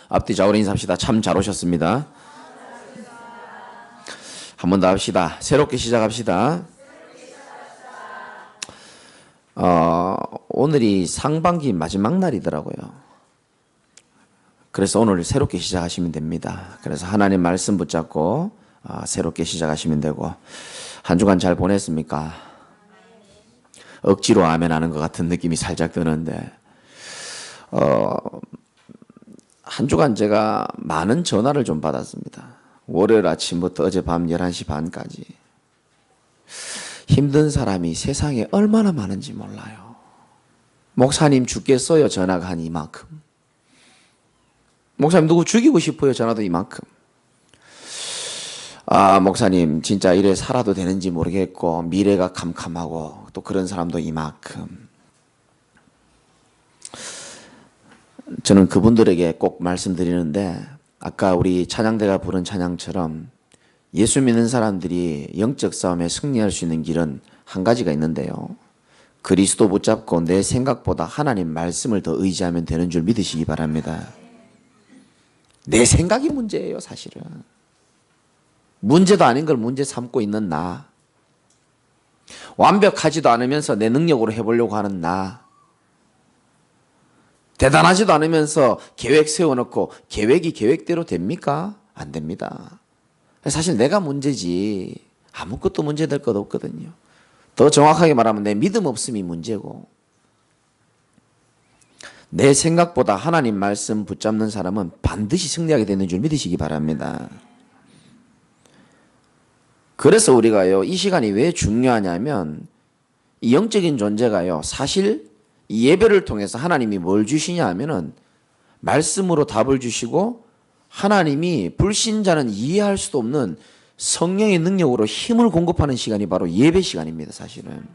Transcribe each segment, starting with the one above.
앞뒤 좌우로 인사합시다. 참 잘 오셨습니다. 한 번 더 합시다. 새롭게 시작합시다. 오늘이 상반기 마지막 날이더라고요. 그래서 오늘 새롭게 시작하시면 됩니다. 그래서 하나님 말씀 붙잡고 새롭게 시작하시면 되고, 한 주간 잘 보냈습니까? 억지로 아멘 하는 것 같은 느낌이 살짝 드는데, 한 주간 제가 많은 전화를 좀 받았습니다. 월요일 아침부터 어젯밤 11시 반까지. 힘든 사람이 세상에 얼마나 많은지 몰라요. 목사님 죽겠어요? 전화가 한 이만큼. 목사님 누구 죽이고 싶어요? 전화도 이만큼. 목사님 진짜 이래 살아도 되는지 모르겠고 미래가 캄캄하고, 또 그런 사람도 이만큼. 저는 그분들에게 꼭 말씀드리는데, 아까 우리 찬양대가 부른 찬양처럼 예수 믿는 사람들이 영적 싸움에 승리할 수 있는 길은 한 가지가 있는데요, 그리스도 붙잡고 내 생각보다 하나님 말씀을 더 의지하면 되는 줄 믿으시기 바랍니다. 내 생각이 문제예요. 사실은 문제도 아닌 걸 문제 삼고 있는 나, 완벽하지도 않으면서 내 능력으로 해보려고 하는 나, 대단하지도 않으면서 계획 세워놓고 계획이 계획대로 됩니까? 안 됩니다. 사실 내가 문제지 아무것도 문제될 것 없거든요. 더 정확하게 말하면 내 믿음 없음이 문제고, 내 생각보다 하나님 말씀 붙잡는 사람은 반드시 승리하게 되는 줄 믿으시기 바랍니다. 그래서 우리가요, 이 시간이 왜 중요하냐면, 이 영적인 존재가요, 사실 이 예배를 통해서 하나님이 뭘 주시냐 하면은 말씀으로 답을 주시고, 하나님이 불신자는 이해할 수도 없는 성령의 능력으로 힘을 공급하는 시간이 바로 예배 시간입니다. 사실은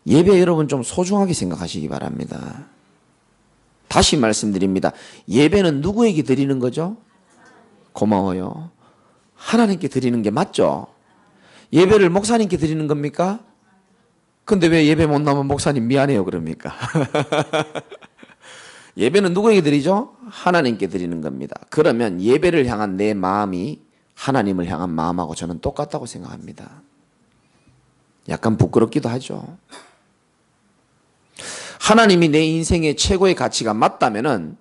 예배 여러분 좀 소중하게 생각하시기 바랍니다. 다시 말씀드립니다. 예배는 누구에게 드리는 거죠? 고마워요. 하나님께 드리는 게 맞죠? 예배를 목사님께 드리는 겁니까? 근데 왜 예배 못 나오면 목사님 미안해요 그럽니까? 예배는 누구에게 드리죠? 하나님께 드리는 겁니다. 그러면 예배를 향한 내 마음이 하나님을 향한 마음하고 저는 똑같다고 생각합니다. 약간 부끄럽기도 하죠. 하나님이 내 인생의 최고의 가치가 맞다면은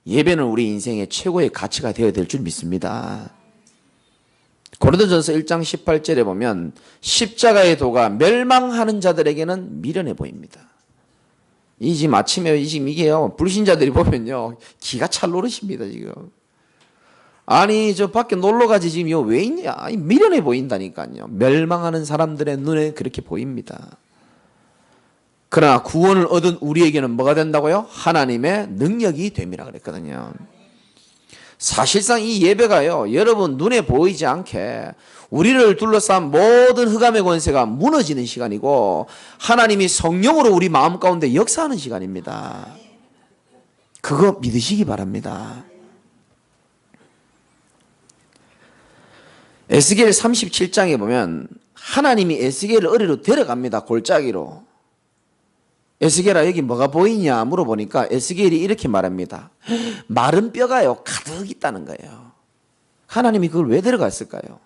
예배는 우리 인생의 최고의 가치가 되어야 될 줄 믿습니다. 고린도전서 1장 18절에 보면 십자가의 도가 멸망하는 자들에게는 미련해 보입니다. 이 지금 아침에 지금 이게요, 불신자들이 보면요 기가 찰 노릇입니다. 지금 아니 저 밖에 놀러 가지 지금 이거 왜 있냐, 미련해 보인다니까요. 멸망하는 사람들의 눈에 그렇게 보입니다. 그러나 구원을 얻은 우리에게는 뭐가 된다고요? 하나님의 능력이 됨이라 그랬거든요. 사실상 이 예배가요, 여러분 눈에 보이지 않게 우리를 둘러싼 모든 흑암의 권세가 무너지는 시간이고, 하나님이 성령으로 우리 마음 가운데 역사하는 시간입니다. 그거 믿으시기 바랍니다. 에스겔 37장에 보면 하나님이 에스겔을 어리로 데려갑니다. 골짜기로. 에스겔아 여기 뭐가 보이냐 물어보니까 에스겔이 이렇게 말합니다. 마른 뼈가요 가득 있다는 거예요. 하나님이 그걸 왜 데려갔을까요?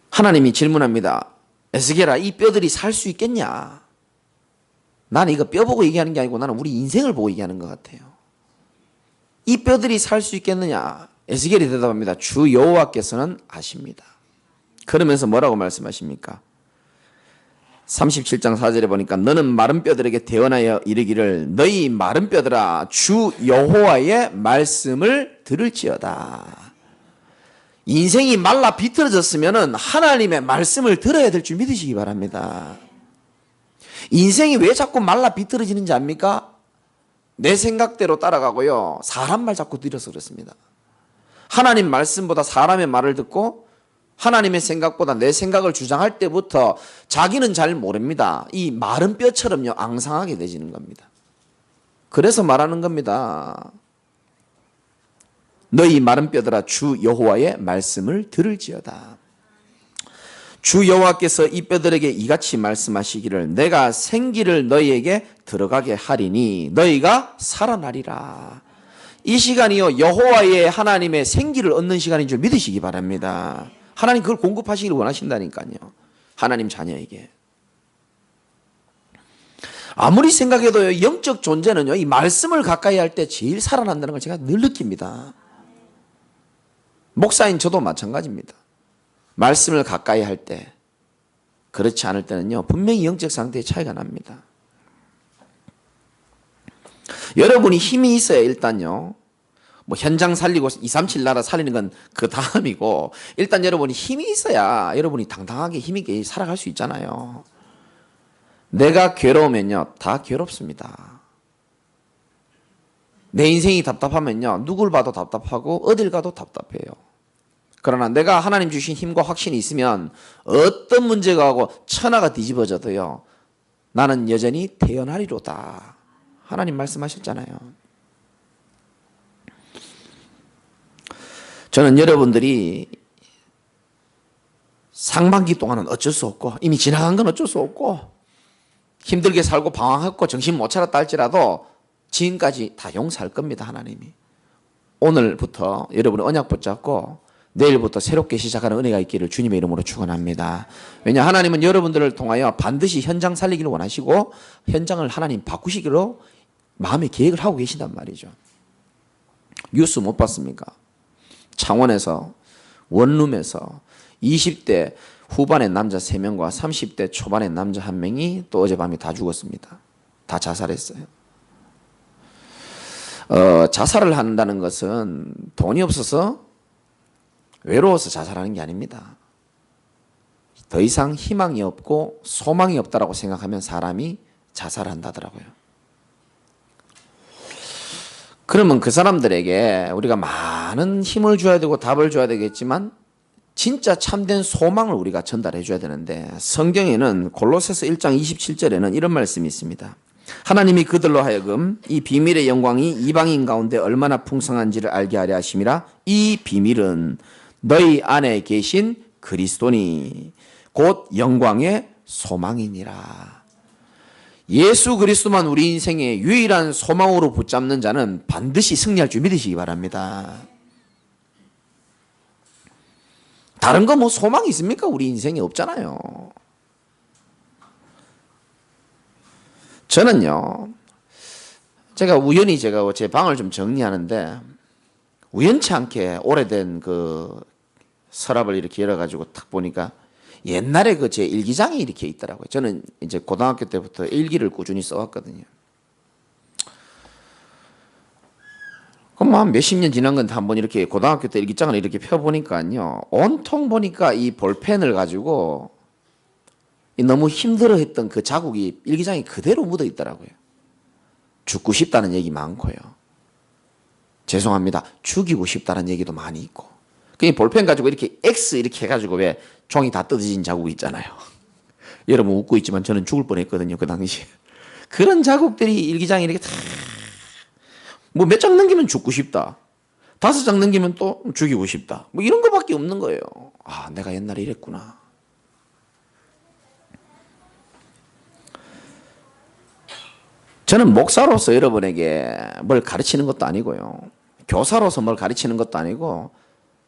하나님이 질문합니다. 에스겔아 이 뼈들이 살 수 있겠냐? 나는 이거 뼈 보고 얘기하는 게 아니고 나는 우리 인생을 보고 얘기하는 것 같아요. 이 뼈들이 살 수 있겠느냐? 에스겔이 대답합니다. 주 여호와께서는 아십니다. 그러면서 뭐라고 말씀하십니까? 37장 4절에 보니까 너는 마른 뼈들에게 대언하여 이르기를 너희 마른 뼈들아 주 여호와의 말씀을 들을지어다. 인생이 말라 비틀어졌으면 하나님의 말씀을 들어야 될 줄 믿으시기 바랍니다. 인생이 왜 자꾸 말라 비틀어지는지 압니까? 내 생각대로 따라가고요, 사람 말 자꾸 들여서 그렇습니다. 하나님 말씀보다 사람의 말을 듣고 하나님의 생각보다 내 생각을 주장할 때부터 자기는 잘 모릅니다. 이 마른 뼈처럼요 앙상하게 되지는 겁니다. 그래서 말하는 겁니다. 너희 마른 뼈들아 주 여호와의 말씀을 들을지어다. 주 여호와께서 이 뼈들에게 이같이 말씀하시기를 내가 생기를 너희에게 들어가게 하리니 너희가 살아나리라. 이 시간이요 여호와의 하나님의 생기를 얻는 시간인 줄 믿으시기 바랍니다. 하나님 그걸 공급하시기를 원하신다니까요. 하나님 자녀에게. 아무리 생각해도 영적 존재는요 이 말씀을 가까이 할 때 제일 살아난다는 걸 제가 늘 느낍니다. 목사인 저도 마찬가지입니다. 말씀을 가까이 할 때, 그렇지 않을 때는요 분명히 영적 상태의 차이가 납니다. 여러분이 힘이 있어야 일단요 뭐 현장 살리고 237 나라 살리는 건 그 다음이고, 일단 여러분이 힘이 있어야 여러분이 당당하게 힘있게 살아갈 수 있잖아요. 내가 괴로우면요 다 괴롭습니다. 내 인생이 답답하면요 누굴 봐도 답답하고 어딜 가도 답답해요. 그러나 내가 하나님 주신 힘과 확신이 있으면 어떤 문제가 오고 천하가 뒤집어져도요 나는 여전히 태어나리로다. 하나님 말씀하셨잖아요. 저는 여러분들이 상반기 동안은 어쩔 수 없고 이미 지나간 건 어쩔 수 없고 힘들게 살고 방황했고 정신 못 차렸다 할지라도 지금까지 다 용서할 겁니다. 하나님이. 오늘부터 여러분이 언약 붙잡고 내일부터 새롭게 시작하는 은혜가 있기를 주님의 이름으로 축원합니다. 왜냐 하나님은 여러분들을 통하여 반드시 현장 살리기를 원하시고 현장을 하나님 바꾸시기로 마음의 계획을 하고 계신단 말이죠. 뉴스 못 봤습니까? 창원에서 원룸에서 20대 후반의 남자 3명과 30대 초반의 남자 1명이 또 어젯밤에 다 죽었습니다. 다 자살했어요. 자살을 한다는 것은 돈이 없어서 외로워서 자살하는 게 아닙니다. 더 이상 희망이 없고 소망이 없다라고 생각하면 사람이 자살한다더라고요. 그러면 그 사람들에게 우리가 많은 힘을 줘야 되고 답을 줘야 되겠지만 진짜 참된 소망을 우리가 전달해 줘야 되는데, 성경에는 골로새서 1장 27절에는 이런 말씀이 있습니다. 하나님이 그들로 하여금 이 비밀의 영광이 이방인 가운데 얼마나 풍성한지를 알게 하려 하심이라. 이 비밀은 너희 안에 계신 그리스도니 곧 영광의 소망이니라. 예수 그리스도만 우리 인생의 유일한 소망으로 붙잡는 자는 반드시 승리할 줄 믿으시기 바랍니다. 다른 거 뭐 소망이 있습니까? 우리 인생에 없잖아요. 저는요, 제가 우연히 제 방을 좀 정리하는데 우연치 않게 오래된 그 서랍을 이렇게 열어가지고 딱 보니까 옛날에 그 제 일기장이 이렇게 있더라고요. 저는 이제 고등학교 때부터 일기를 꾸준히 써왔거든요. 그럼 한 몇십 년 지난 건데 한번 이렇게 고등학교 때 일기장을 이렇게 펴보니까요, 온통 보니까 이 볼펜을 가지고 너무 힘들어했던 그 자국이 일기장에 그대로 묻어 있더라고요. 죽고 싶다는 얘기 많고요. 죄송합니다. 죽이고 싶다는 얘기도 많이 있고. 그 볼펜 가지고 이렇게 X 이렇게 해가지고 왜 종이 다 뜯어진 자국이 있잖아요. 여러분 웃고 있지만 저는 죽을 뻔했거든요. 그 당시에. 그런 자국들이 일기장에 이렇게 다 뭐 몇 장 넘기면 죽고 싶다. 5장 넘기면 또 죽이고 싶다. 뭐 이런 거밖에 없는 거예요. 아, 내가 옛날에 이랬구나. 저는 목사로서 여러분에게 뭘 가르치는 것도 아니고요. 교사로서 뭘 가르치는 것도 아니고,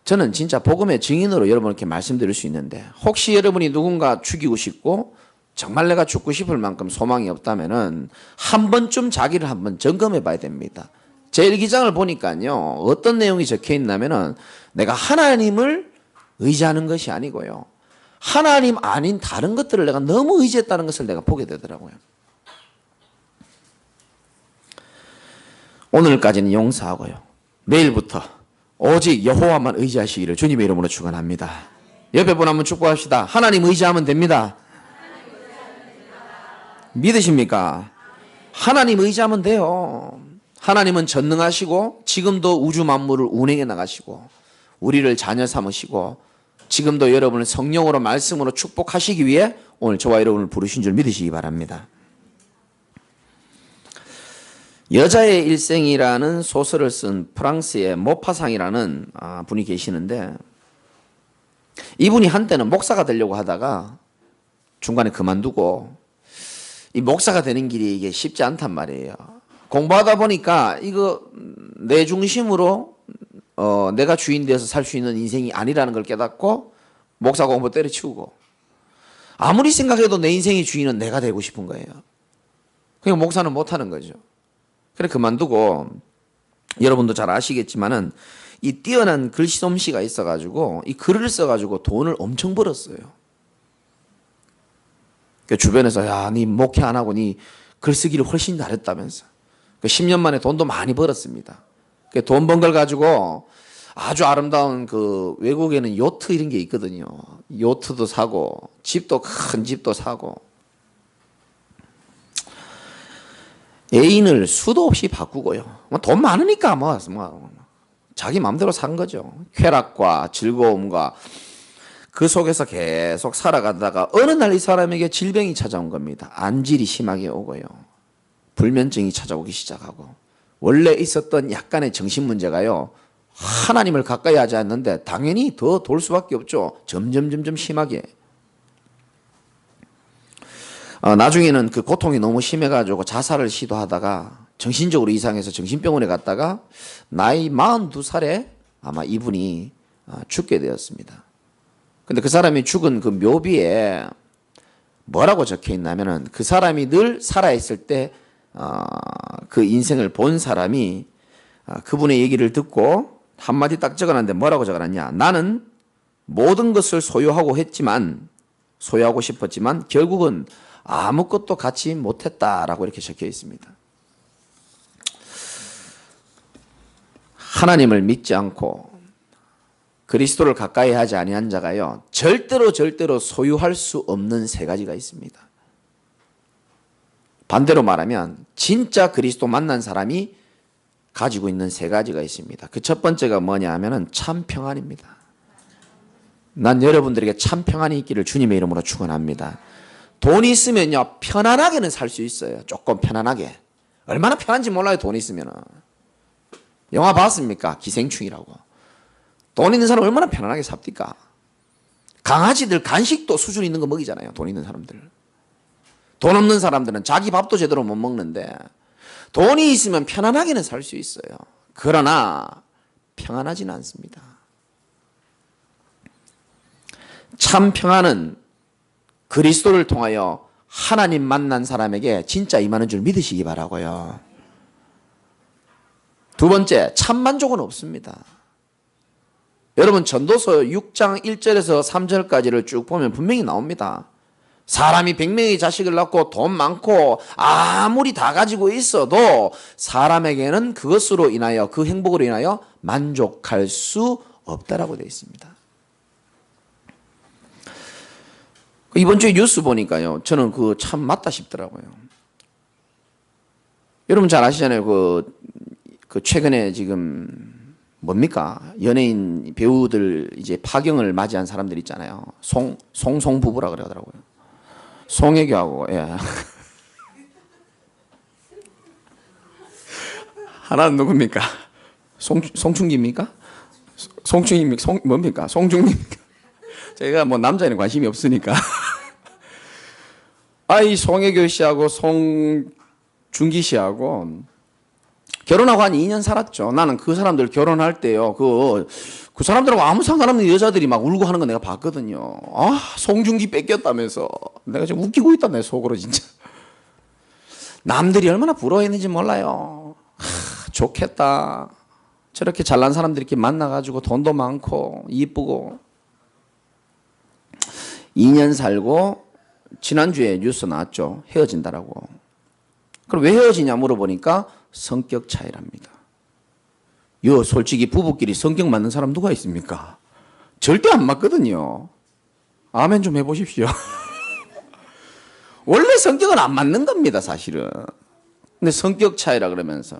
저는 진짜 복음의 증인으로 여러분께 말씀드릴 수 있는데, 혹시 여러분이 누군가 죽이고 싶고 정말 내가 죽고 싶을 만큼 소망이 없다면은 한 번쯤 자기를 한번 점검해 봐야 됩니다. 제 일기장을 보니까요, 어떤 내용이 적혀 있냐면은 내가 하나님을 의지하는 것이 아니고요, 하나님 아닌 다른 것들을 내가 너무 의지했다는 것을 내가 보게 되더라고요. 오늘까지는 용서하고요, 내일부터 오직 여호와만 의지하시기를 주님의 이름으로 축원합니다. 옆에 분 한번 축복합시다. 하나님 의지하면 됩니다. 믿으십니까? 하나님 의지하면 돼요. 하나님은 전능하시고 지금도 우주 만물을 운행해 나가시고 우리를 자녀 삼으시고 지금도 여러분을 성령으로 말씀으로 축복하시기 위해 오늘 저와 여러분을 부르신 줄 믿으시기 바랍니다. 여자의 일생이라는 소설을 쓴 프랑스의 모파상이라는 분이 계시는데, 이분이 한때는 목사가 되려고 하다가 중간에 그만두고, 이 목사가 되는 길이 이게 쉽지 않단 말이에요. 공부하다 보니까 이거 내 중심으로 내가 주인 되어서 살 수 있는 인생이 아니라는 걸 깨닫고 목사 공부 때려치우고, 아무리 생각해도 내 인생의 주인은 내가 되고 싶은 거예요. 그러니까 목사는 못하는 거죠. 그래 그만두고, 여러분도 잘 아시겠지만은 이 뛰어난 글솜씨가 있어가지고 이 글을 써가지고 돈을 엄청 벌었어요. 그 주변에서 야, 니 목회 안 하고 니 글쓰기를 훨씬 잘했다면서. 그 10년 만에 돈도 많이 벌었습니다. 그 돈 번 걸 가지고 아주 아름다운 그 외국에는 요트 이런 게 있거든요. 요트도 사고 집도 큰 집도 사고 애인을 수도 없이 바꾸고요. 돈 많으니까 뭐 자기 마음대로 산 거죠. 쾌락과 즐거움과 그 속에서 계속 살아가다가 어느 날 이 사람에게 질병이 찾아온 겁니다. 안질이 심하게 오고요. 불면증이 찾아오기 시작하고, 원래 있었던 약간의 정신 문제가요, 하나님을 가까이 하지 않는데 당연히 더 돌 수밖에 없죠. 점점 심하게. 나중에는 그 고통이 너무 심해가지고 자살을 시도하다가 정신적으로 이상해서 정신병원에 갔다가 나이 42살에 아마 이분이 죽게 되었습니다. 근데 그 사람이 죽은 그 묘비에 뭐라고 적혀 있냐면은, 그 사람이 늘 살아있을 때 그 인생을 본 사람이 그분의 얘기를 듣고 한마디 딱 적어놨는데 뭐라고 적어놨냐. 나는 모든 것을 소유하고 싶었지만 결국은 아무것도 갖지 못했다라고 이렇게 적혀 있습니다. 하나님을 믿지 않고 그리스도를 가까이 하지 아니한 자가요, 절대로 소유할 수 없는 세 가지가 있습니다. 반대로 말하면 진짜 그리스도 만난 사람이 가지고 있는 세 가지가 있습니다. 그 첫 번째가 뭐냐 하면은 참 평안입니다. 난 여러분들에게 참 평안이 있기를 주님의 이름으로 축원합니다. 돈이 있으면요, 편안하게는 살 수 있어요. 조금 편안하게. 얼마나 편한지 몰라요, 돈 있으면은. 영화 봤습니까? 기생충이라고. 돈 있는 사람 얼마나 편안하게 삽니까? 강아지들 간식도 수준 있는 거 먹이잖아요, 돈 있는 사람들. 돈 없는 사람들은 자기 밥도 제대로 못 먹는데 돈이 있으면 편안하게는 살 수 있어요. 그러나 평안하지는 않습니다. 참 평안은 그리스도를 통하여 하나님 만난 사람에게 진짜 임하는 줄 믿으시기 바라고요. 두 번째, 참 만족은 없습니다. 여러분 전도서 6장 1절에서 3절까지를 쭉 보면 분명히 나옵니다. 사람이 100명의 자식을 낳고 돈 많고 아무리 다 가지고 있어도 사람에게는 그것으로 인하여, 그 행복으로 인하여 만족할 수 없다라고 되어 있습니다. 이번 주에 뉴스 보니까요, 저는 그 참 맞다 싶더라고요. 여러분 잘 아시잖아요. 그 최근에 지금 뭡니까? 연예인 배우들 이제 파경을 맞이한 사람들 있잖아요. 송송 부부라 그러더라고요. 송혜교하고, 예. 하나는 누굽니까? 송충기입니까? 송충입니까? 뭡니까? 송중입니까? 제가 뭐 남자에는 관심이 없으니까. 이 송혜교 씨하고 송중기 씨하고 결혼하고 한 2년 살았죠. 나는 그 사람들 결혼할 때요, 그 사람들하고 아무 상관없는 여자들이 막 울고 하는 거 내가 봤거든요. 송중기 뺏겼다면서. 내가 지금 웃기고 있다, 내 속으로 진짜. 남들이 얼마나 부러워했는지 몰라요. 좋겠다. 저렇게 잘난 사람들이 이렇게 만나가지고 돈도 많고 이쁘고. 2년 살고 지난주에 뉴스 나왔죠. 헤어진다라고. 그럼 왜 헤어지냐 물어보니까 성격 차이랍니다. 솔직히 부부끼리 성격 맞는 사람 누가 있습니까? 절대 안 맞거든요. 아멘 좀 해보십시오. 원래 성격은 안 맞는 겁니다, 사실은. 근데 성격 차이라 그러면서.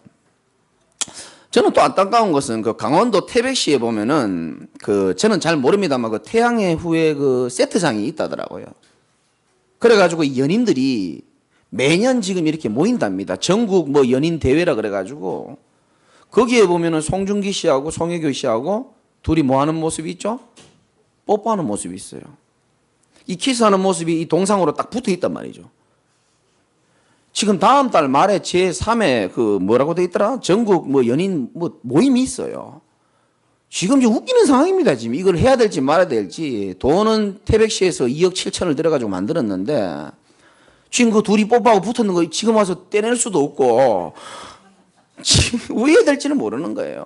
저는 또 안타까운 것은 그 강원도 태백시에 보면은 저는 잘 모릅니다만 그 태양의 후에 그 세트장이 있다더라고요. 그래가지고 이 연인들이 매년 지금 이렇게 모인답니다. 전국 뭐 연인 대회라 그래가지고 거기에 보면은 송중기 씨하고 송혜교 씨하고 둘이 뭐 하는 모습이 있죠? 뽀뽀하는 모습이 있어요. 이 키스하는 모습이 이 동상으로 딱 붙어 있단 말이죠. 지금 다음 달 말에 제3회 그 뭐라고 돼 있더라? 전국 뭐 연인 뭐 모임이 있어요. 지금 좀 웃기는 상황입니다. 지금 이걸 해야 될지 말아야 될지. 돈은 태백시에서 2억 7천을 들여가지고 만들었는데 지금 그 둘이 뽀뽀하고 붙었는 거 지금 와서 떼낼 수도 없고 지금 왜 해야 될지는 모르는 거예요.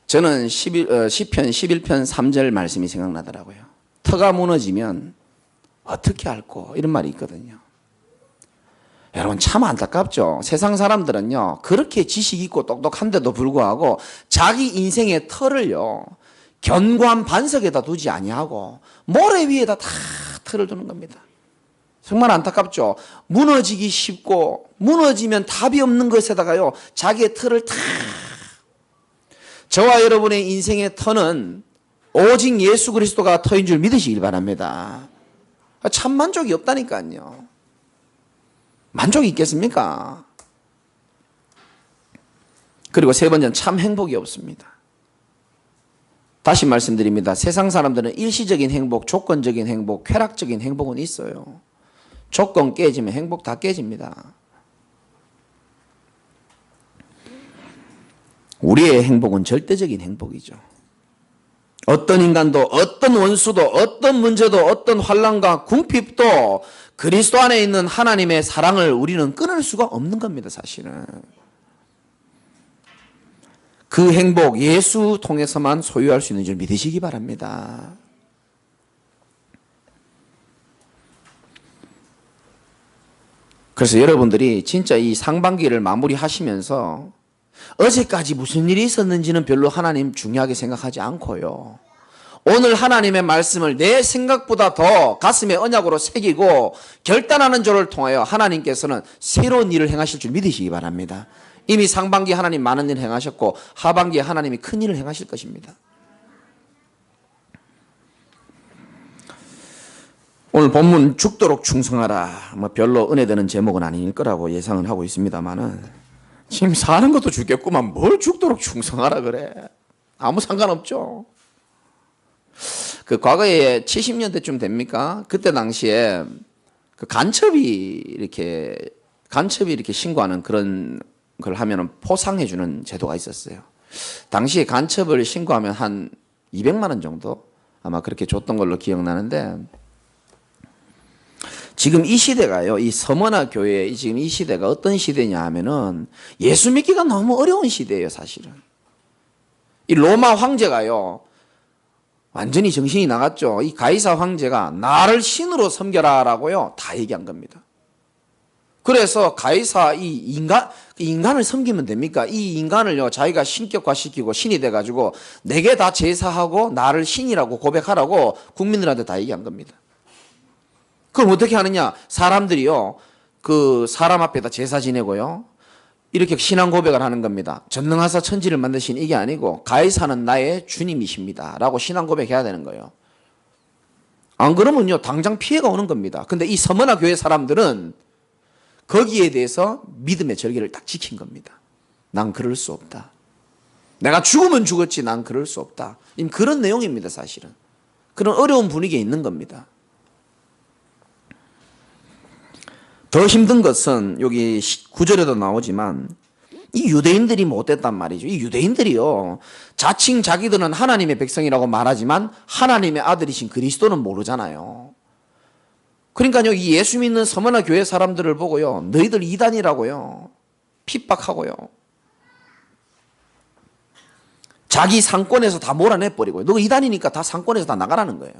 저는 시편 11편 3절 말씀이 생각나더라고요. 터가 무너지면 어떻게 할꼬 이런 말이 있거든요. 여러분 참 안타깝죠. 세상 사람들은요 그렇게 지식 있고 똑똑한데도 불구하고 자기 인생의 터를요 견고한 반석에다 두지 아니하고 모래 위에다 다 터를 두는 겁니다. 정말 안타깝죠. 무너지기 쉽고 무너지면 답이 없는 것에다가요 자기의 터를 다. 저와 여러분의 인생의 터는 오직 예수 그리스도가 터인 줄 믿으시길 바랍니다. 참 만족이 없다니까요. 만족이 있겠습니까? 그리고 세 번째는 참 행복이 없습니다. 다시 말씀드립니다. 세상 사람들은 일시적인 행복, 조건적인 행복, 쾌락적인 행복은 있어요. 조건 깨지면 행복 다 깨집니다. 우리의 행복은 절대적인 행복이죠. 어떤 인간도 어떤 원수도 어떤 문제도 어떤 환난과 궁핍도 그리스도 안에 있는 하나님의 사랑을 우리는 끊을 수가 없는 겁니다. 사실은. 그 행복 예수 통해서만 소유할 수 있는 줄 믿으시기 바랍니다. 그래서 여러분들이 진짜 이 상반기를 마무리하시면서 어제까지 무슨 일이 있었는지는 별로 하나님 중요하게 생각하지 않고요. 오늘 하나님의 말씀을 내 생각보다 더 가슴에 언약으로 새기고 결단하는 조를 통하여 하나님께서는 새로운 일을 행하실 줄 믿으시기 바랍니다. 이미 상반기 하나님 많은 일을 행하셨고 하반기에 하나님이 큰 일을 행하실 것입니다. 오늘 본문 죽도록 충성하라. 뭐 별로 은혜되는 제목은 아닐 거라고 예상을 하고 있습니다만은 지금 사는 것도 죽겠구만 뭘 죽도록 충성하라 그래. 아무 상관없죠. 그 과거에 70년대쯤 됩니까? 그때 당시에 그 간첩이 이렇게 신고하는 그런 걸 하면은 포상해 주는 제도가 있었어요. 당시에 간첩을 신고하면 한 200만 원 정도 아마 그렇게 줬던 걸로 기억나는데 지금 이 시대가요, 이 서머나 교회 지금 이 시대가 어떤 시대냐 하면은 예수 믿기가 너무 어려운 시대예요, 사실은. 이 로마 황제가요, 완전히 정신이 나갔죠. 이 가이사 황제가 나를 신으로 섬겨라라고요, 다 얘기한 겁니다. 그래서 가이사 인간을 섬기면 됩니까? 이 인간을요, 자기가 신격화시키고 신이 돼가지고 내게 다 제사하고 나를 신이라고 고백하라고 국민들한테 다 얘기한 겁니다. 그럼 어떻게 하느냐? 사람들이요, 그 사람 앞에다 제사 지내고요, 이렇게 신앙 고백을 하는 겁니다. 전능하사 천지를 만드신 이게 아니고 가이사는 나의 주님이십니다 라고 신앙 고백해야 되는 거예요. 안 그러면요 당장 피해가 오는 겁니다. 근데 이 서머나 교회 사람들은 거기에 대해서 믿음의 절개를 딱 지킨 겁니다. 난 그럴 수 없다. 내가 죽으면 죽었지 난 그럴 수 없다. 그런 내용입니다. 사실은. 그런 어려운 분위기에 있는 겁니다. 더 힘든 것은 여기 9절에도 나오지만 이 유대인들이 못됐단 말이죠. 이 유대인들이요, 자칭 자기들은 하나님의 백성이라고 말하지만 하나님의 아들이신 그리스도는 모르잖아요. 그러니까요, 이 예수 믿는 서머나 교회 사람들을 보고요, 너희들 이단이라고요, 핍박하고요, 자기 상권에서 다 몰아내버리고요. 너 이단이니까 다 상권에서 다 나가라는 거예요.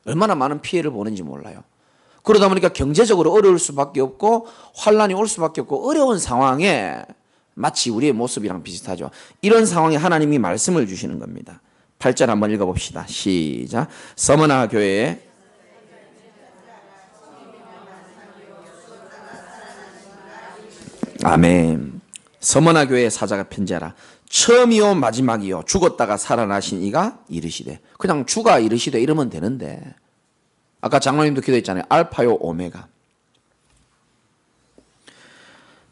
얼마나 많은 피해를 보는지 몰라요. 그러다 보니까 경제적으로 어려울 수밖에 없고 환란이 올 수밖에 없고 어려운 상황에 마치 우리의 모습이랑 비슷하죠. 이런 상황에 하나님이 말씀을 주시는 겁니다. 8절 한번 읽어봅시다. 시작. 서머나 교회에 아멘. 서머나 교회의 사자가 편지하라. 처음이요 마지막이요 죽었다가 살아나신 이가 이르시되. 그냥 주가 이르시되 이러면 되는데 아까 장로님도 기도했잖아요. 알파요 오메가.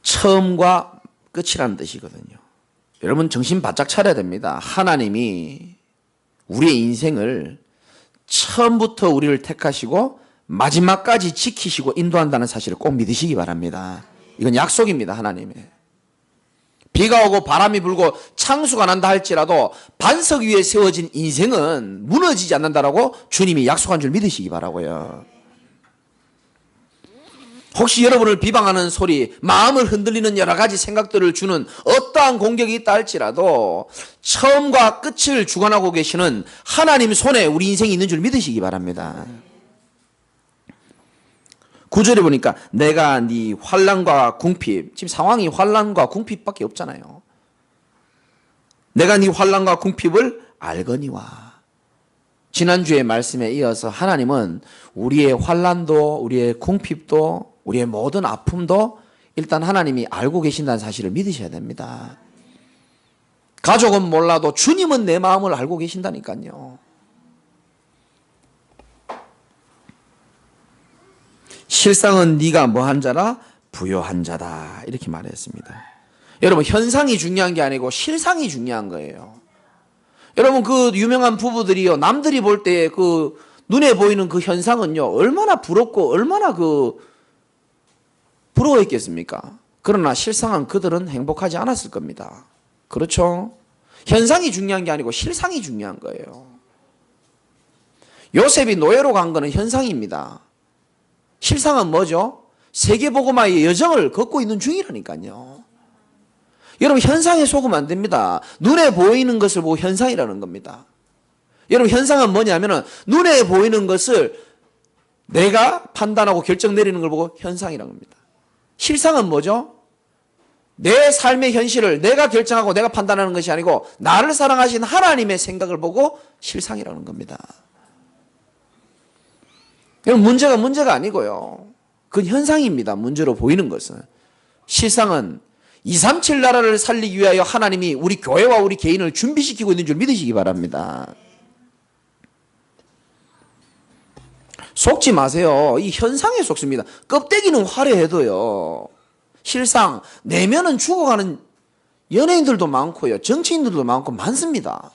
처음과 끝이라는 뜻이거든요. 여러분 정신 바짝 차려야 됩니다. 하나님이 우리의 인생을 처음부터 우리를 택하시고 마지막까지 지키시고 인도한다는 사실을 꼭 믿으시기 바랍니다. 이건 약속입니다. 하나님의. 비가 오고 바람이 불고 창수가 난다 할지라도 반석 위에 세워진 인생은 무너지지 않는다라고 주님이 약속한 줄 믿으시기 바라고요. 혹시 여러분을 비방하는 소리, 마음을 흔들리는 여러 가지 생각들을 주는 어떠한 공격이 있다 할지라도 처음과 끝을 주관하고 계시는 하나님 손에 우리 인생이 있는 줄 믿으시기 바랍니다. 9절에 보니까 내가 네 환난과 궁핍, 지금 상황이 환난과 궁핍밖에 없잖아요. 내가 네 환난과 궁핍을 알거니와. 지난주의 말씀에 이어서 하나님은 우리의 환난도 우리의 궁핍도 우리의 모든 아픔도 일단 하나님이 알고 계신다는 사실을 믿으셔야 됩니다. 가족은 몰라도 주님은 내 마음을 알고 계신다니까요. 실상은 네가 뭐한 자라? 부요한 자다. 이렇게 말했습니다. 여러분, 현상이 중요한 게 아니고 실상이 중요한 거예요. 여러분, 그 유명한 부부들이요, 남들이 볼 때 그 눈에 보이는 그 현상은요, 얼마나 부럽고 얼마나 부러워했겠습니까? 그러나 실상은 그들은 행복하지 않았을 겁니다. 그렇죠? 현상이 중요한 게 아니고 실상이 중요한 거예요. 요셉이 노예로 간 거는 현상입니다. 실상은 뭐죠? 세계복음화의 여정을 걷고 있는 중이라니까요. 여러분, 현상에 속으면 안 됩니다. 눈에 보이는 것을 보고 현상이라는 겁니다. 여러분, 현상은 뭐냐면은 눈에 보이는 것을 내가 판단하고 결정 내리는 걸 보고 현상이라는 겁니다. 실상은 뭐죠? 내 삶의 현실을 내가 결정하고 내가 판단하는 것이 아니고 나를 사랑하신 하나님의 생각을 보고 실상이라는 겁니다. 여러분, 문제가 아니고요. 그건 현상입니다. 문제로 보이는 것은. 실상은 237 나라를 살리기 위하여 하나님이 우리 교회와 우리 개인을 준비시키고 있는 줄 믿으시기 바랍니다. 속지 마세요. 이 현상에 속습니다. 껍데기는 화려해도요, 실상 내면은 죽어가는 연예인들도 많고요, 정치인들도 많고 많습니다.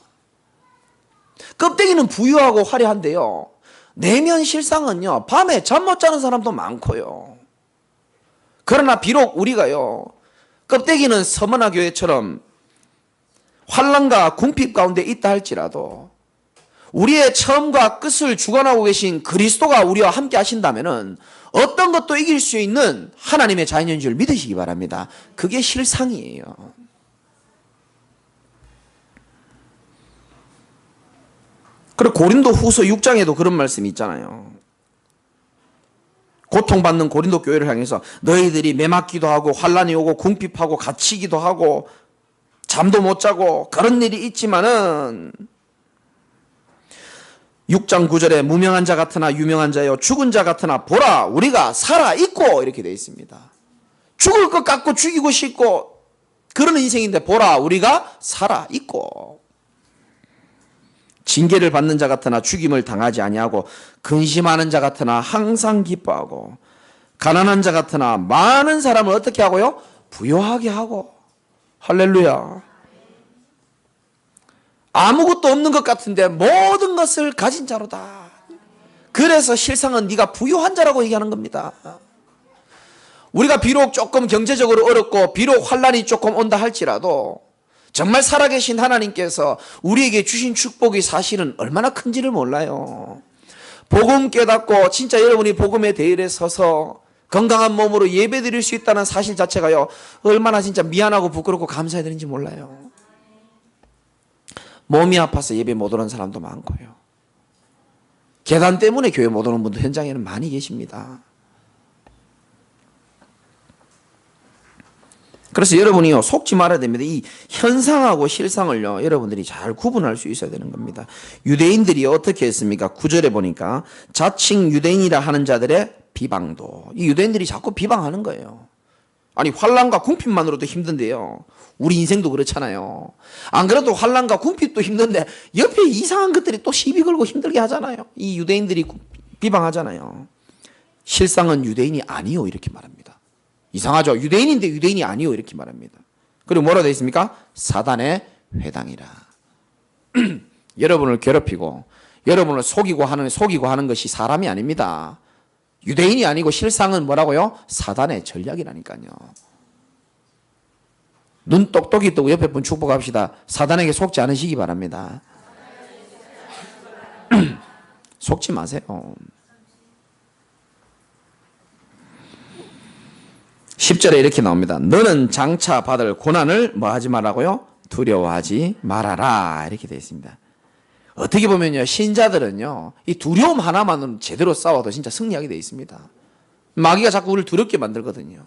껍데기는 부유하고 화려한데요, 내면 실상은요, 밤에 잠 못 자는 사람도 많고요. 그러나 비록 우리가요, 껍데기는 서머나 교회처럼 환난과 궁핍 가운데 있다 할지라도 우리의 처음과 끝을 주관하고 계신 그리스도가 우리와 함께 하신다면은 어떤 것도 이길 수 있는 하나님의 자녀인 줄 믿으시기 바랍니다. 그게 실상이에요. 그리고 고린도 후서 6장에도 그런 말씀이 있잖아요. 고통받는 고린도 교회를 향해서 너희들이 매맞기도 하고 환난이 오고 궁핍하고 갇히기도 하고 잠도 못 자고 그런 일이 있지만은 6장 9절에 무명한 자 같으나 유명한 자요 죽은 자 같으나 보라 우리가 살아있고 이렇게 되어 있습니다. 죽을 것 같고 죽이고 싶고 그런 인생인데 보라 우리가 살아있고 징계를 받는 자 같으나 죽임을 당하지 아니하고 근심하는 자 같으나 항상 기뻐하고 가난한 자 같으나 많은 사람을 어떻게 하고요? 부요하게 하고. 할렐루야. 아무것도 없는 것 같은데 모든 것을 가진 자로다. 그래서 실상은 네가 부유한 자라고 얘기하는 겁니다. 우리가 비록 조금 경제적으로 어렵고 비록 환난이 조금 온다 할지라도 정말 살아계신 하나님께서 우리에게 주신 축복이 사실은 얼마나 큰지를 몰라요. 복음 깨닫고 진짜 여러분이 복음의 대열에 서서 건강한 몸으로 예배 드릴 수 있다는 사실 자체가요, 얼마나 진짜 미안하고 부끄럽고 감사해야 되는지 몰라요. 몸이 아파서 예배 못 오는 사람도 많고요. 계단 때문에 교회 못 오는 분도 현장에는 많이 계십니다. 그래서 여러분이요, 속지 말아야 됩니다. 이 현상하고 실상을요, 여러분들이 잘 구분할 수 있어야 되는 겁니다. 유대인들이 어떻게 했습니까? 9절에 보니까 자칭 유대인이라 하는 자들의 비방도. 이 유대인들이 자꾸 비방하는 거예요. 아니, 환난과 궁핍만으로도 힘든데요, 우리 인생도 그렇잖아요. 안 그래도 환난과 궁핍도 힘든데 옆에 이상한 것들이 또 시비 걸고 힘들게 하잖아요. 이 유대인들이 비방하잖아요. 실상은 유대인이 아니요 이렇게 말합니다. 이상하죠? 유대인인데 유대인이 아니요 이렇게 말합니다. 그리고 뭐라 되어 있습니까? 사단의 회당이라. 여러분을 괴롭히고 여러분을 속이고 하는 것이 사람이 아닙니다. 유대인이 아니고 실상은 뭐라고요? 사단의 전략이라니까요. 눈 똑똑히 뜨고 옆에 분 축복합시다. 사단에게 속지 않으시기 바랍니다. 속지 마세요. 10절에 이렇게 나옵니다. 너는 장차 받을 고난을 뭐 하지 말라고요? 두려워하지 말아라. 이렇게 되어 있습니다. 어떻게 보면요, 신자들은요, 이 두려움 하나만으로 제대로 싸워도 진짜 승리하게 되어 있습니다. 마귀가 자꾸 우리를 두렵게 만들거든요.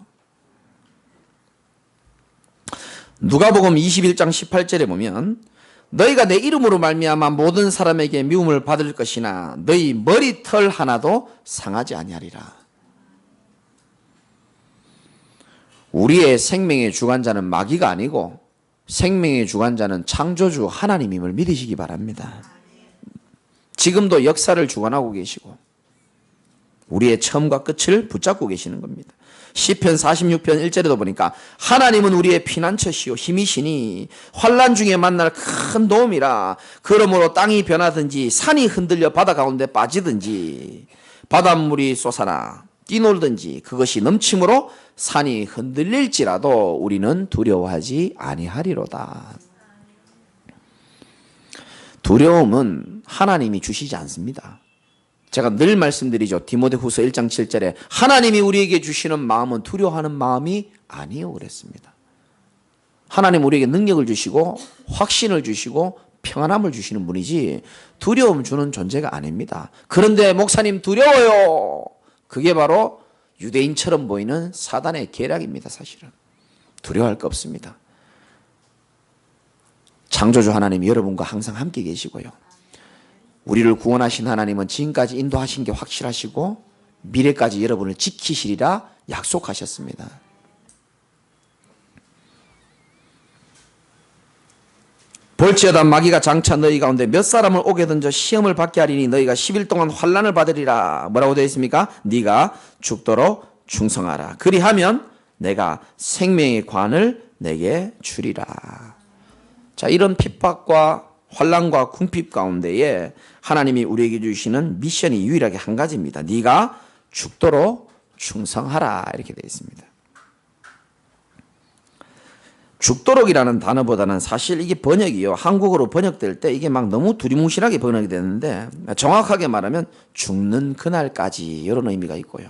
누가복음 21장 18절에 보면 너희가 내 이름으로 말미암아 모든 사람에게 미움을 받을 것이나 너희 머리털 하나도 상하지 아니하리라. 우리의 생명의 주관자는 마귀가 아니고 생명의 주관자는 창조주 하나님임을 믿으시기 바랍니다. 지금도 역사를 주관하고 계시고 우리의 처음과 끝을 붙잡고 계시는 겁니다. 시편 46편 1절에도 보니까 하나님은 우리의 피난처시요 힘이시니 환난 중에 만날 큰 도움이라. 그러므로 땅이 변하든지 산이 흔들려 바다 가운데 빠지든지 바닷물이 솟아나 뛰놀든지 그것이 넘침으로 산이 흔들릴지라도 우리는 두려워하지 아니하리로다. 두려움은 하나님이 주시지 않습니다. 제가 늘 말씀드리죠. 디모데후서 1장 7절에 하나님이 우리에게 주시는 마음은 두려워하는 마음이 아니요 그랬습니다. 하나님 우리에게 능력을 주시고 확신을 주시고 평안함을 주시는 분이지 두려움 주는 존재가 아닙니다. 그런데 목사님 두려워요. 그게 바로 유대인처럼 보이는 사단의 계략입니다. 사실은 두려워할 거 없습니다. 창조주 하나님이 여러분과 항상 함께 계시고요. 우리를 구원하신 하나님은 지금까지 인도하신 게 확실하시고 미래까지 여러분을 지키시리라 약속하셨습니다. 볼지어다 마귀가 장차 너희 가운데 몇 사람을 오게 던져 시험을 받게 하리니 너희가 10일 동안 환난을 받으리라. 뭐라고 되어 있습니까? 네가 죽도록 충성하라. 그리하면 내가 생명의 관을 내게 주리라. 자, 이런 핍박과 환난과 궁핍 가운데에 하나님이 우리에게 주시는 미션이 유일하게 한 가지입니다. 네가 죽도록 충성하라. 이렇게 되어 있습니다. 죽도록이라는 단어보다는 사실 이게 번역이요. 한국어로 번역될 때 이게 막 너무 두리뭉실하게 번역이 되는데 정확하게 말하면 죽는 그날까지 이런 의미가 있고요.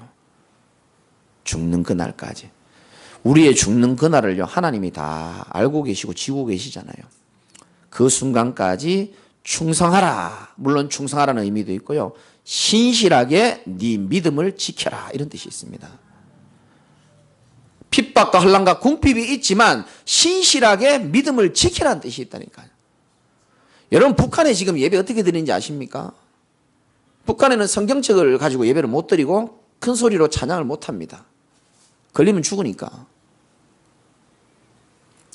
죽는 그날까지. 우리의 죽는 그날을요. 하나님이 다 알고 계시고 지고 계시잖아요. 그 순간까지 충성하라. 물론 충성하라는 의미도 있고요. 신실하게 네 믿음을 지켜라. 이런 뜻이 있습니다. 핍박과 환난과 궁핍이 있지만 신실하게 믿음을 지키라는 뜻이 있다니까요. 여러분 북한에 지금 예배 어떻게 드리는지 아십니까? 북한에는 성경책을 가지고 예배를 못 드리고 큰 소리로 찬양을 못 합니다. 걸리면 죽으니까.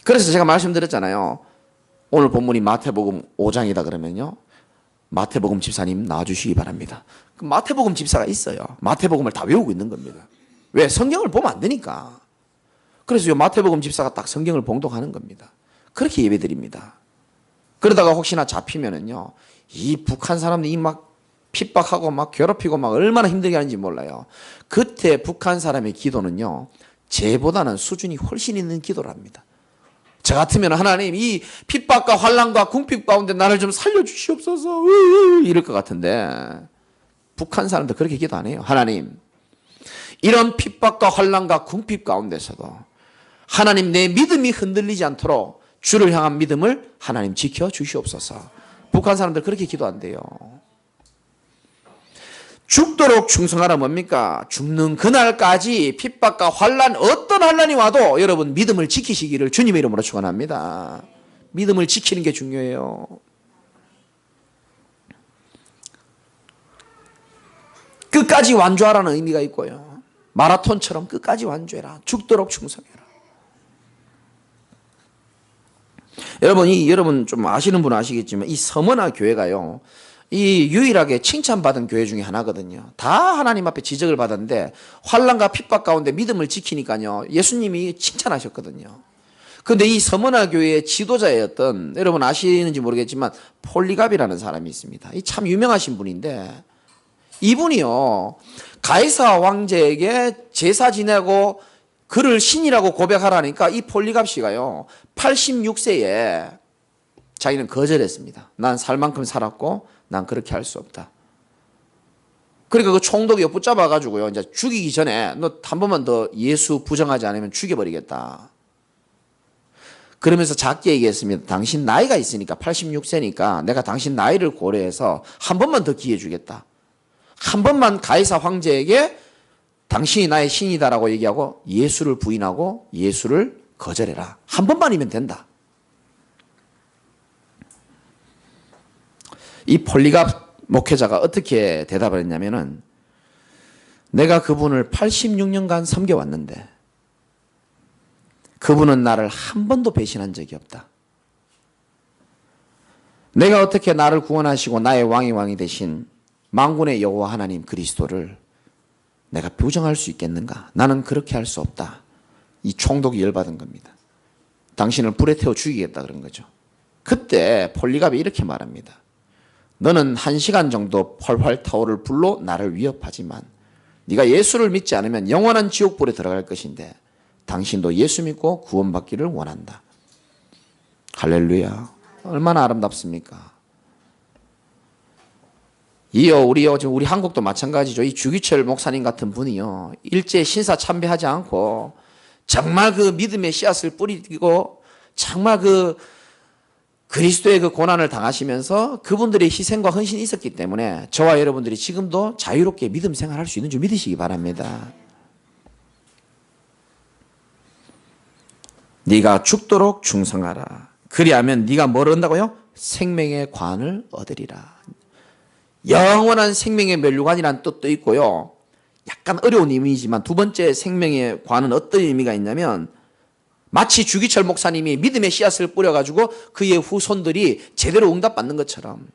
그래서 제가 말씀드렸잖아요. 오늘 본문이 마태복음 5장이다 그러면요. 마태복음 집사님 나와주시기 바랍니다. 마태복음 집사가 있어요. 마태복음을 다 외우고 있는 겁니다. 왜? 성경을 보면 안 되니까. 그래서 이 마태복음 집사가 딱 성경을 봉독하는 겁니다. 그렇게 예배드립니다. 그러다가 혹시나 잡히면은요, 이 북한 사람들이 막 핍박하고 막 괴롭히고 막 얼마나 힘들게 하는지 몰라요. 그때 북한 사람의 기도는요, 쟤보다는 수준이 훨씬 있는 기도를 합니다. 저 같으면 하나님 이 핍박과 환난과 궁핍 가운데 나를 좀 살려주시옵소서 이럴 것 같은데 북한 사람들 그렇게 기도 안 해요. 하나님 이런 핍박과 환난과 궁핍 가운데서도 하나님 내 믿음이 흔들리지 않도록 주를 향한 믿음을 하나님 지켜주시옵소서. 북한 사람들 그렇게 기도 안 돼요. 죽도록 충성하라 뭡니까? 죽는 그날까지 핍박과 환난 어떤 환난이 와도 여러분 믿음을 지키시기를 주님의 이름으로 축원합니다. 믿음을 지키는 게 중요해요. 끝까지 완주하라는 의미가 있고요. 마라톤처럼 끝까지 완주해라. 죽도록 충성해라. 여러분 좀 아시는 분은 아시겠지만 이 서머나 교회가요. 이 유일하게 칭찬받은 교회 중에 하나거든요. 다 하나님 앞에 지적을 받았는데 환난과 핍박 가운데 믿음을 지키니까요. 예수님이 칭찬하셨거든요. 근데 이 서머나 교회의 지도자였던, 여러분 아시는지 모르겠지만 폴리갑이라는 사람이 있습니다. 이 참 유명하신 분인데, 이분이요 가이사 왕제에게 제사 지내고 그를 신이라고 고백하라니까 이 폴리갑 씨가요 86세에 자기는 거절했습니다. 난 살 만큼 살았고 난 그렇게 할 수 없다. 그러니까 그 총독이 붙잡아 가지고요 이제 죽이기 전에 너 한 번만 더 예수 부정하지 않으면 죽여버리겠다. 그러면서 작게 얘기했습니다. 당신 나이가 있으니까 86세니까 내가 당신 나이를 고려해서 한 번만 더 기회 주겠다. 한 번만 가이사 황제에게 당신이 나의 신이다라고 얘기하고 예수를 부인하고 예수를 거절해라. 한 번만이면 된다. 이 폴리갑 목회자가 어떻게 대답을 했냐면은 내가 그분을 86년간 섬겨왔는데 그분은 나를 한 번도 배신한 적이 없다. 내가 어떻게 나를 구원하시고 나의 왕이 되신 만군의 여호와 하나님 그리스도를 내가 부정할 수 있겠는가? 나는 그렇게 할 수 없다. 이 총독이 열받은 겁니다. 당신을 불에 태워 죽이겠다 그런 거죠. 그때 폴리갑이 이렇게 말합니다. 너는 1시간 정도 펄펄 타오를 불로 나를 위협하지만 네가 예수를 믿지 않으면 영원한 지옥불에 들어갈 것인데 당신도 예수 믿고 구원받기를 원한다. 할렐루야. 얼마나 아름답습니까? 지금 우리 한국도 마찬가지죠. 이 주기철 목사님 같은 분이요. 일제 신사 참배하지 않고 정말 그 믿음의 씨앗을 뿌리고 정말 그 그리스도의 그 고난을 당하시면서 그분들의 희생과 헌신이 있었기 때문에 저와 여러분들이 지금도 자유롭게 믿음 생활할 수 있는 줄 믿으시기 바랍니다. 네가 죽도록 충성하라. 그리하면 네가 뭘 얻는다고요? 생명의 관을 얻으리라. 영원한 생명의 면류관이라는 뜻도 있고요. 약간 어려운 의미이지만 두 번째 생명의 관은 어떤 의미가 있냐면 마치 주기철 목사님이 믿음의 씨앗을 뿌려가지고 그의 후손들이 제대로 응답받는 것처럼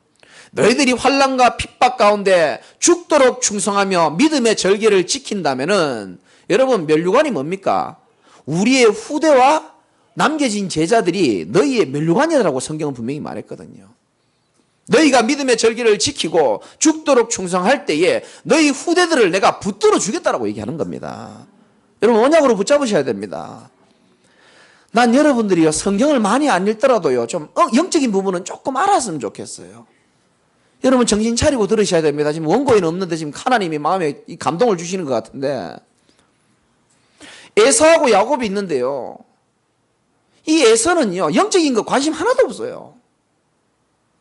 너희들이 환난과 핍박 가운데 죽도록 충성하며 믿음의 절개를 지킨다면은 여러분 면류관이 뭡니까? 우리의 후대와 남겨진 제자들이 너희의 면류관이라고 성경은 분명히 말했거든요. 너희가 믿음의 절기를 지키고 죽도록 충성할 때에 너희 후대들을 내가 붙들어 주겠다라고 얘기하는 겁니다. 여러분 언약으로 붙잡으셔야 됩니다. 난 여러분들이요 성경을 많이 안 읽더라도요 좀 영적인 부분은 조금 알았으면 좋겠어요. 여러분 정신 차리고 들으셔야 됩니다. 지금 원고에는 없는데 지금 하나님이 마음에 이 감동을 주시는 것 같은데 에서하고 야곱이 있는데요. 이 에서는요 영적인 거 관심 하나도 없어요.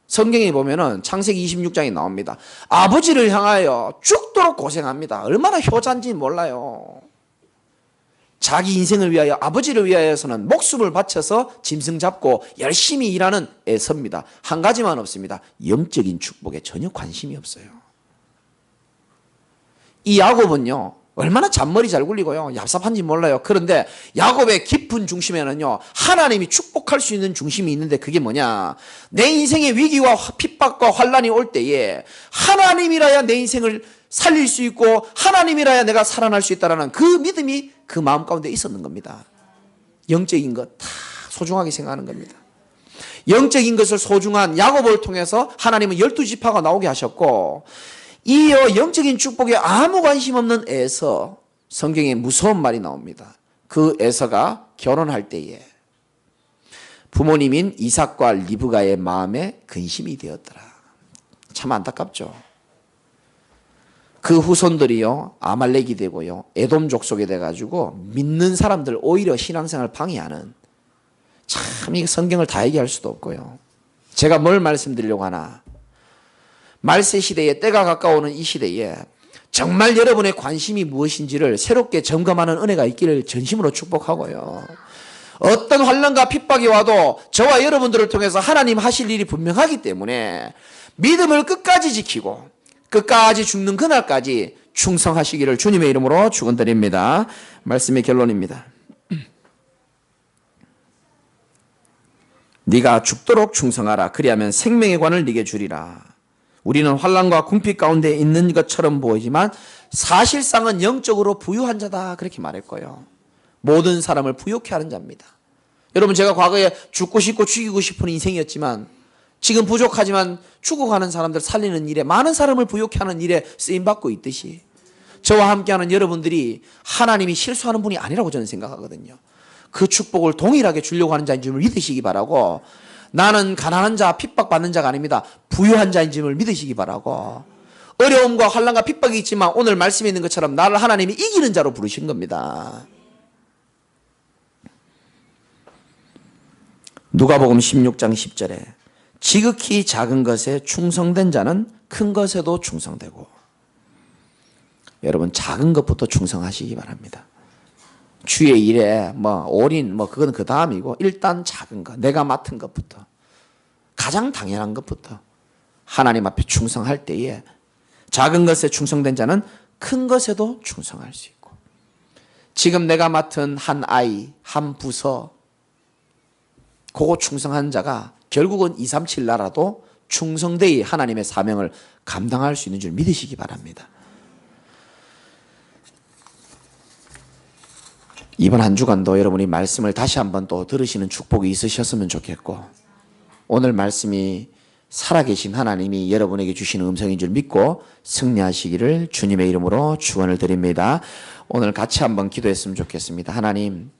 성경에 보면은 창세기 26장에 나옵니다. 아버지를 향하여 죽도록 고생합니다. 얼마나 효자인지 몰라요. 자기 인생을 위하여 아버지를 위하여서는 목숨을 바쳐서 짐승 잡고 열심히 일하는 에서입니다. 한 가지만 없습니다. 영적인 축복에 전혀 관심이 없어요. 이 야곱은요 얼마나 잔머리 잘 굴리고요 얍삽한지 몰라요. 그런데 야곱의 깊은 중심에는요 하나님이 축복할 수 있는 중심이 있는데 그게 뭐냐, 내 인생의 위기와 핍박과 환난이 올 때에 하나님이라야 내 인생을 살릴 수 있고 하나님이라야 내가 살아날 수 있다는 그 믿음이 그 마음 가운데 있었는 겁니다. 영적인 것 다 소중하게 생각하는 겁니다. 영적인 것을 소중한 야곱을 통해서 하나님은 12지파가 나오게 하셨고, 이 영적인 축복에 아무 관심 없는 에서, 성경에 무서운 말이 나옵니다. 그 에서가 결혼할 때에 부모님인 이삭과 리브가의 마음에 근심이 되었더라. 참 안타깝죠. 그 후손들이요 아말렉이 되고요 에돔 족속이 돼가지고 믿는 사람들 오히려 신앙생활을 방해하는, 참 이 성경을 다 얘기할 수도 없고요. 제가 뭘 말씀드리려고 하나, 말세 시대에 때가 가까워오는 이 시대에 정말 여러분의 관심이 무엇인지를 새롭게 점검하는 은혜가 있기를 전심으로 축복하고요. 어떤 환난과 핍박이 와도 저와 여러분들을 통해서 하나님 하실 일이 분명하기 때문에 믿음을 끝까지 지키고 끝까지 죽는 그날까지 충성하시기를 주님의 이름으로 축원드립니다. 말씀의 결론입니다. 네가 죽도록 충성하라. 그리하면 생명의 관을 네게 주리라. 우리는 환난과 궁핍 가운데 있는 것처럼 보이지만 사실상은 영적으로 부유한 자다, 그렇게 말했고요. 모든 사람을 부욕해 하는 자입니다. 여러분 제가 과거에 죽고 싶고 죽이고 싶은 인생이었지만 지금 부족하지만 죽어가는 사람들 살리는 일에 많은 사람을 부욕해 하는 일에 쓰임받고 있듯이 저와 함께하는 여러분들이 하나님이 실수하는 분이 아니라고 저는 생각하거든요. 그 축복을 동일하게 주려고 하는 자인 줄 믿으시기 바라고 나는 가난한 자, 핍박받는 자가 아닙니다. 부유한 자인 줄 믿으시기 바라고 어려움과 환난과 핍박이 있지만 오늘 말씀에 있는 것처럼 나를 하나님이 이기는 자로 부르신 겁니다. 누가복음 16장 10절에 지극히 작은 것에 충성된 자는 큰 것에도 충성되고 여러분 작은 것부터 충성하시기 바랍니다. 주의 일에 올인 그건 그 다음이고 일단 작은 것 내가 맡은 것부터 가장 당연한 것부터 하나님 앞에 충성할 때에 작은 것에 충성된 자는 큰 것에도 충성할 수 있고 지금 내가 맡은 한 아이 한 부서 그거 충성한 자가 결국은 237 나라도 충성되이 하나님의 사명을 감당할 수 있는 줄 믿으시기 바랍니다. 이번 한 주간도 여러분이 말씀을 다시 한번 또 들으시는 축복이 있으셨으면 좋겠고 오늘 말씀이 살아계신 하나님이 여러분에게 주시는 음성인 줄 믿고 승리하시기를 주님의 이름으로 축원을 드립니다. 오늘 같이 한번 기도했으면 좋겠습니다. 하나님